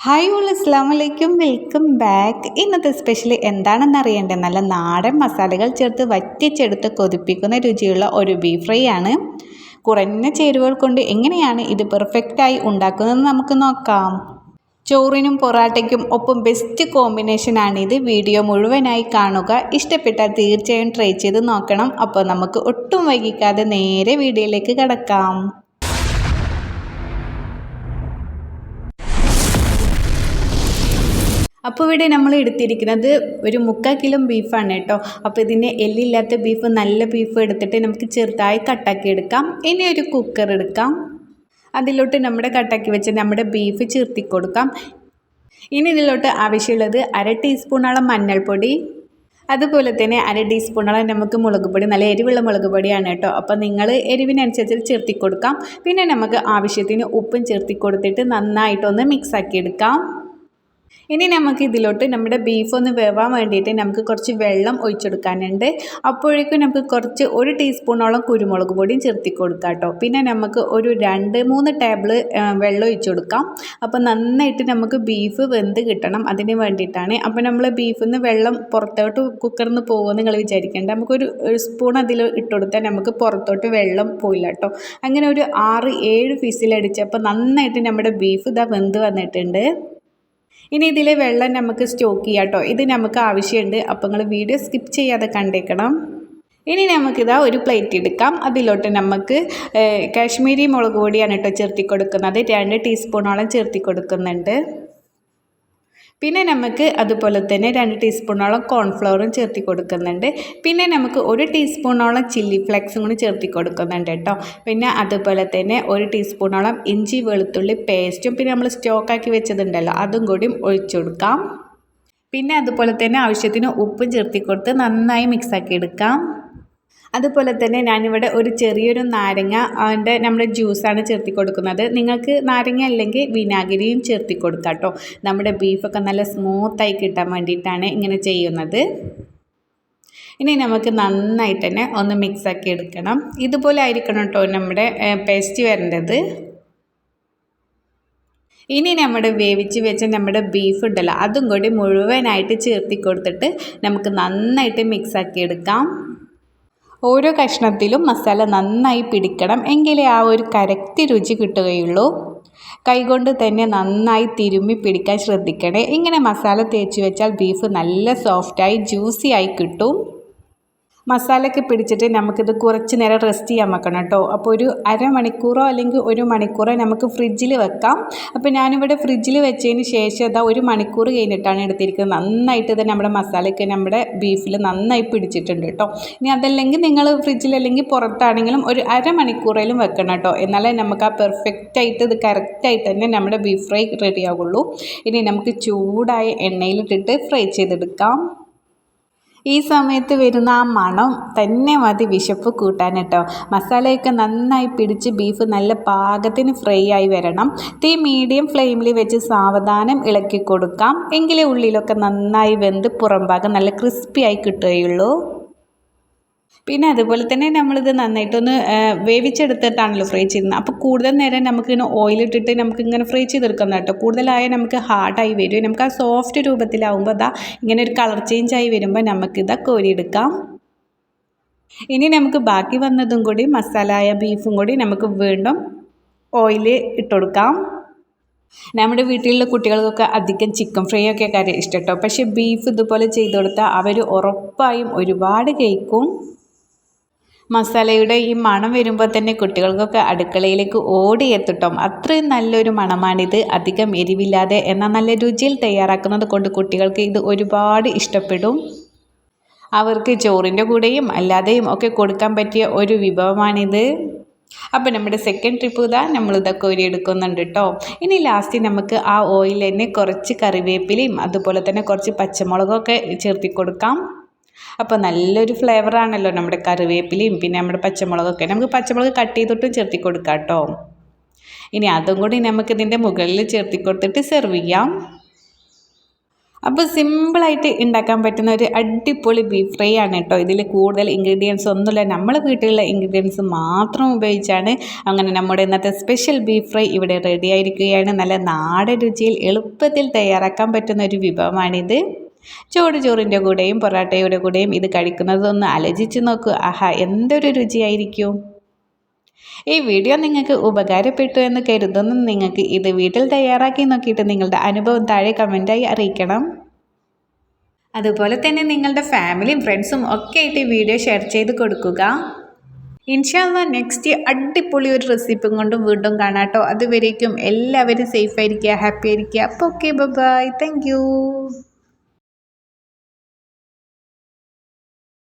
Hi all അസ്സാം വലൈക്കും, welcome back. ഇന്നത്തെ സ്പെഷ്യൽ എന്താണെന്ന് അറിയേണ്ടത്? നല്ല നാടൻ മസാലകൾ ചേർത്ത് വറ്റിച്ചെടുത്ത് കൊതിപ്പിക്കുന്ന രുചിയുള്ള ഒരു ബീഫ് ഫ്രൈ ആണ്. കുറഞ്ഞ ചേരുവകൾ കൊണ്ട് എങ്ങനെയാണ് ഇത് പെർഫെക്റ്റായി ഉണ്ടാക്കുന്നതെന്ന് നമുക്ക് നോക്കാം. ചോറിനും പൊറാട്ടയ്ക്കും ഒപ്പം ബെസ്റ്റ് കോമ്പിനേഷനാണിത്. വീഡിയോ മുഴുവനായി കാണുക. ഇഷ്ടപ്പെട്ടാൽ തീർച്ചയായും ട്രൈ ചെയ്ത് നോക്കണം. അപ്പോൾ നമുക്ക് ഒട്ടും വൈകിക്കാതെ നേരെ വീഡിയോയിലേക്ക് കടക്കാം. അപ്പോൾ ഇവിടെ നമ്മൾ എടുത്തിരിക്കുന്നത് ഒരു 3/4 കിലോ ബീഫാണ് കേട്ടോ. അപ്പോൾ ഇതിന് എല്ലില്ലാത്ത ബീഫ്, നല്ല ബീഫ് എടുത്തിട്ട് നമുക്ക് ചെറുതായി കട്ടാക്കി എടുക്കാം. ഇനി ഒരു കുക്കർ എടുക്കാം. അതിലോട്ട് നമ്മുടെ കട്ടാക്കി വെച്ച് നമ്മുടെ ബീഫ് ചേർത്തി കൊടുക്കാം. ഇനി ഇതിലോട്ട് ആവശ്യമുള്ളത് 1/2 ടീസ്പൂണോളം മഞ്ഞൾപ്പൊടി, അതുപോലെ തന്നെ 1/2 ടീസ്പൂണോളം നമുക്ക് മുളക് പൊടി. നല്ല എരിവുള്ള മുളക് പൊടിയാണ് കേട്ടോ. അപ്പോൾ നിങ്ങൾ എരിവിനനുസരിച്ച് ചേർത്തി കൊടുക്കാം. പിന്നെ നമുക്ക് ആവശ്യത്തിന് ഉപ്പും ചേർത്തി കൊടുത്തിട്ട് നന്നായിട്ടൊന്ന് മിക്സാക്കി എടുക്കാം. ഇനി നമുക്ക് ഇതിലോട്ട് നമ്മുടെ ബീഫ് ഒന്ന് വേവാൻ വേണ്ടിയിട്ട് നമുക്ക് കുറച്ച് വെള്ളം ഒഴിച്ചെടുക്കാനുണ്ട്. അപ്പോഴേക്കും നമുക്ക് 1 ടീസ്പൂണോളം കുരുമുളക് പൊടിയും ചേർത്തി കൊടുക്കാം കേട്ടോ. പിന്നെ നമുക്ക് ഒരു 2-3 ടേബിൾ വെള്ളം ഒഴിച്ചു കൊടുക്കാം. അപ്പോൾ നന്നായിട്ട് നമുക്ക് ബീഫ് വെന്ത് കിട്ടണം, അതിന് വേണ്ടിയിട്ടാണ്. അപ്പോൾ നമ്മൾ ബീഫിൽ നിന്ന് വെള്ളം പുറത്തോട്ട് കുക്കറിൽ നിന്ന് പോകുമെന്ന് നിങ്ങൾ വിചാരിക്കേണ്ട. നമുക്കൊരു സ്പൂൺ അതിൽ ഇട്ട് കൊടുത്താൽ നമുക്ക് പുറത്തോട്ട് വെള്ളം പോയില്ല കേട്ടോ. അങ്ങനെ ഒരു 6-7 വിസിലടിച്ചപ്പോൾ നന്നായിട്ട് നമ്മുടെ ബീഫ് ഇതാ വെന്ത് വന്നിട്ടുണ്ട്. ഇനി ഇതിലെ വെള്ളം നമുക്ക് സ്റ്റോക്ക് ചെയ്യാം കേട്ടോ. ഇത് നമുക്ക് ആവശ്യമുണ്ട്. അപ്പോൾ നിങ്ങൾ വീഡിയോ സ്കിപ്പ് ചെയ്യാതെ കണ്ടേക്കണം. ഇനി നമുക്കിതാ ഒരു പ്ലേറ്റ് എടുക്കാം. അതിലോട്ട് നമുക്ക് കാശ്മീരി മുളക് പൊടിയാണ് കേട്ടോ ചേർത്തി കൊടുക്കുന്നത്. 2 ടീസ്പൂണോളം ചേർത്തി കൊടുക്കുന്നുണ്ട്. പിന്നെ നമുക്ക് അതുപോലെ തന്നെ 2 ടീസ്പൂണോളം കോൺഫ്ലവറും ചേർത്തി കൊടുക്കുന്നുണ്ട്. പിന്നെ നമുക്ക് 1 ടീസ്പൂണോളം ചില്ലി ഫ്ലേക്സും കൂടി ചേർത്തി കൊടുക്കുന്നുണ്ട് കേട്ടോ. പിന്നെ അതുപോലെ തന്നെ 1 ടീസ്പൂണോളം ഇഞ്ചി വെളുത്തുള്ളി പേസ്റ്റും പിന്നെ നമ്മൾ സ്റ്റോക്കാക്കി വെച്ചതുണ്ടല്ലോ അതും കൂടി ഒഴിച്ചു കൊടുക്കാം. പിന്നെ അതുപോലെ തന്നെ ആവശ്യത്തിന് ഉപ്പും ചേർത്തി കൊടുത്ത് നന്നായി മിക്സാക്കി എടുക്കാം. അതുപോലെ തന്നെ ഞാനിവിടെ ഒരു ചെറിയൊരു നാരങ്ങ നമ്മുടെ ജ്യൂസാണ് ചേർത്തി കൊടുക്കുന്നത്. നിങ്ങൾക്ക് നാരങ്ങ അല്ലെങ്കിൽ വിനാഗിരിയും ചേർത്തി കൊടുക്കാം കേട്ടോ. നമ്മുടെ ബീഫൊക്കെ നല്ല സ്മൂത്തായി കിട്ടാൻ വേണ്ടിയിട്ടാണ് ഇങ്ങനെ ചെയ്യുന്നത്. ഇനി നമുക്ക് നന്നായിട്ട് തന്നെ ഒന്ന് മിക്സാക്കി എടുക്കണം. ഇതുപോലെ ആയിരിക്കണം കേട്ടോ നമ്മുടെ പേസ്റ്റ് വരേണ്ടത്. ഇനി നമ്മുടെ വേവിച്ച് വെച്ച നമ്മുടെ ബീഫ് ഉണ്ടല്ലോ അതും കൂടി മുഴുവനായിട്ട് ചേർത്തി കൊടുത്തിട്ട് നമുക്ക് നന്നായിട്ട് മിക്സാക്കി എടുക്കാം. ഓരോ കഷ്ണത്തിലും മസാല നന്നായി പിടിക്കണം, എങ്കിലേ ആ ഒരു കറക്റ്റ് രുചി കിട്ടുകയുള്ളൂ. കൈകൊണ്ട് തന്നെ നന്നായി തിരുമ്മി പിടിക്കാൻ ശ്രദ്ധിക്കണേ. ഇങ്ങനെ മസാല തേച്ച് വെച്ചാൽ ബീഫ് നല്ല സോഫ്റ്റായി ജ്യൂസി ആയി കിട്ടും. മസാലയൊക്കെ പിടിച്ചിട്ട് നമുക്കിത് കുറച്ച് നേരം റെസ്റ്റ് ചെയ്യാൻ വെക്കണം കേട്ടോ. അപ്പോൾ ഒരു അരമണിക്കൂറോ അല്ലെങ്കിൽ 1 മണിക്കൂറോ നമുക്ക് ഫ്രിഡ്ജിൽ വെക്കാം. അപ്പോൾ ഞാനിവിടെ ഫ്രിഡ്ജിൽ വെച്ചതിന് ശേഷം ഇതാ 1 മണിക്കൂർ കഴിഞ്ഞിട്ടാണ് എടുത്തിരിക്കുന്നത്. നന്നായിട്ട് ഇത് നമ്മുടെ മസാലയൊക്കെ നമ്മുടെ ബീഫിൽ നന്നായി പിടിച്ചിട്ടുണ്ട് കേട്ടോ. ഇനി അതല്ലെങ്കിൽ നിങ്ങൾ ഫ്രിഡ്ജിൽ അല്ലെങ്കിൽ പുറത്താണെങ്കിലും ഒരു അരമണിക്കൂറേലും വെക്കണം കേട്ടോ. എന്നാലേ നമുക്ക് ആ പെർഫെക്റ്റായിട്ട് ഇത് കറക്റ്റായിട്ട് തന്നെ നമ്മുടെ ബീഫ് ഫ്രൈ റെഡി ആവുള്ളൂ. ഇനി നമുക്ക് ചൂടായ എണ്ണയിലിട്ടിട്ട് ഫ്രൈ ചെയ്തെടുക്കാം. ഈ സമയത്ത് വരുന്ന ആ മണം തന്നെ മതി വിശപ്പ് കൂട്ടാൻ കേട്ടോ. മസാലയൊക്കെ നന്നായി പിടിച്ച് ബീഫ് നല്ല പാകത്തിന് ഫ്രൈ ആയി വരണം. തീ മീഡിയം ഫ്ലെയിമിൽ വെച്ച് സാവധാനം ഇളക്കി കൊടുക്കാം. എങ്കിലേ ഉള്ളിലൊക്കെ നന്നായി വെന്ത് പുറം ഭാഗം നല്ല ക്രിസ്പി ആയി കിട്ടുകയുള്ളൂ. പിന്നെ അതുപോലെ തന്നെ നമ്മളിത് നന്നായിട്ടൊന്ന് വേവിച്ചെടുത്തിട്ടാണല്ലോ ഫ്രൈ ചെയ്യുന്നത്. അപ്പോൾ കൂടുതൽ നേരം നമുക്കിങ്ങനെ ഓയിലിട്ടിട്ട് നമുക്കിങ്ങനെ ഫ്രൈ ചെയ്തെടുക്കണം കേട്ടോ. കൂടുതലായാൽ നമുക്ക് ഹാർഡായി വരും. നമുക്ക് ആ സോഫ്റ്റ് രൂപത്തിലാവുമ്പോൾ ഇതാ ഇങ്ങനെ ഒരു കളർ ചേഞ്ച് ആയി വരുമ്പോൾ നമുക്കിതാ കോരിയെടുക്കാം. ഇനി നമുക്ക് ബാക്കി വന്നതും കൂടി മസാലയായ ബീഫും കൂടി നമുക്ക് വീണ്ടും ഓയിൽ ഇട്ടുകൊടുക്കാം. നമ്മുടെ വീട്ടിലുള്ള കുട്ടികൾക്കൊക്കെ അധികം ചിക്കൻ ഫ്രൈ ഒക്കെ കാര്യം ഇഷ്ടം കേട്ടോ. പക്ഷേ ബീഫ് ഇതുപോലെ ചെയ്ത് കൊടുത്താൽ അവർ ഉറപ്പായും ഒരുപാട് കഴിക്കും. മസാലയുടെ ഈ മണം വരുമ്പോൾ തന്നെ കുട്ടികൾക്കൊക്കെ അടുക്കളയിലേക്ക് ഓടിയെത്തിട്ടോ. അത്രയും നല്ലൊരു മണമാണിത്. അധികം എരിവില്ലാതെ എന്നാൽ നല്ല രുചിയിൽ തയ്യാറാക്കുന്നത് കൊണ്ട് കുട്ടികൾക്ക് ഇത് ഒരുപാട് ഇഷ്ടപ്പെടും. അവർക്ക് ചോറിൻ്റെ കൂടെയും അല്ലാതെയും ഒക്കെ കൊടുക്കാൻ പറ്റിയ ഒരു വിഭവമാണിത്. അപ്പോൾ നമ്മുടെ സെക്കൻഡ് ട്രിപ്പ് ഇതാ നമ്മളിതൊക്കെ കോരിയെടുക്കുന്നുണ്ട് കേട്ടോ. ഇനി ലാസ്റ്റ് നമുക്ക് ആ ഓയിൽ തന്നെ കുറച്ച് കറിവേപ്പിലയും അതുപോലെ തന്നെ കുറച്ച് പച്ചമുളകൊക്കെ ചേർത്തി കൊടുക്കാം. അപ്പോൾ നല്ലൊരു ഫ്ലേവറാണല്ലോ നമ്മുടെ കറിവേപ്പിലയും പിന്നെ നമ്മുടെ പച്ചമുളകൊക്കെ. നമുക്ക് പച്ചമുളക് കട്ട് ചെയ്തിട്ടും ചേർത്തി കൊടുക്കാം കേട്ടോ. ഇനി അതും കൂടി നമുക്കിതിൻ്റെ മുകളിൽ ചേർത്തി കൊടുത്തിട്ട് സെർവ് ചെയ്യാം. അപ്പോൾ സിമ്പിളായിട്ട് ഉണ്ടാക്കാൻ പറ്റുന്ന ഒരു അടിപൊളി ബീഫ് ഫ്രൈ ആണ് കേട്ടോ. ഇതിൽ കൂടുതൽ ഇൻഗ്രീഡിയൻസ് ഒന്നുമില്ല, നമ്മളെ വീട്ടിലുള്ള ഇൻഗ്രീഡിയൻസ് മാത്രം ഉപയോഗിച്ചാണ് അങ്ങനെ നമ്മുടെ ഇന്നത്തെ സ്പെഷ്യൽ ബീഫ് ഫ്രൈ ഇവിടെ റെഡി ആയിരിക്കുകയാണ്. നല്ല നാടൻ രുചിയിൽ എളുപ്പത്തിൽ തയ്യാറാക്കാൻ പറ്റുന്ന ഒരു വിഭവമാണിത്. ചോറിൻ്റെ കൂടെയും പൊറാട്ടയുടെ കൂടെയും ഇത് കഴിക്കുന്നതൊന്ന് ആലോചിച്ച് നോക്കൂ. ആഹാ, എന്തൊരു രുചിയായിരിക്കും. ഈ വീഡിയോ നിങ്ങൾക്ക് ഉപകാരപ്പെട്ടു എന്ന് കരുതുന്നു. നിങ്ങൾക്ക് ഇത് വീട്ടിൽ തയ്യാറാക്കി നോക്കിയിട്ട് നിങ്ങളുടെ അനുഭവം താഴെ കമൻറ്റായി അറിയിക്കണം. അതുപോലെ തന്നെ നിങ്ങളുടെ ഫാമിലിയും ഫ്രണ്ട്സും ഒക്കെ ആയിട്ട് ഈ വീഡിയോ ഷെയർ ചെയ്ത് കൊടുക്കുക. ഇൻഷാ അല്ലാഹ് നെക്സ്റ്റ് അടിപൊളി ഒരു റെസിപ്പി കൊണ്ടും വീണ്ടും കാണാട്ടോ. അതുവരേക്കും എല്ലാവരും സേഫ് ആയിരിക്കുക, ഹാപ്പി ആയിരിക്കുക. അപ്പോൾ ഓക്കെ, ബൈ, താങ്ക് യു.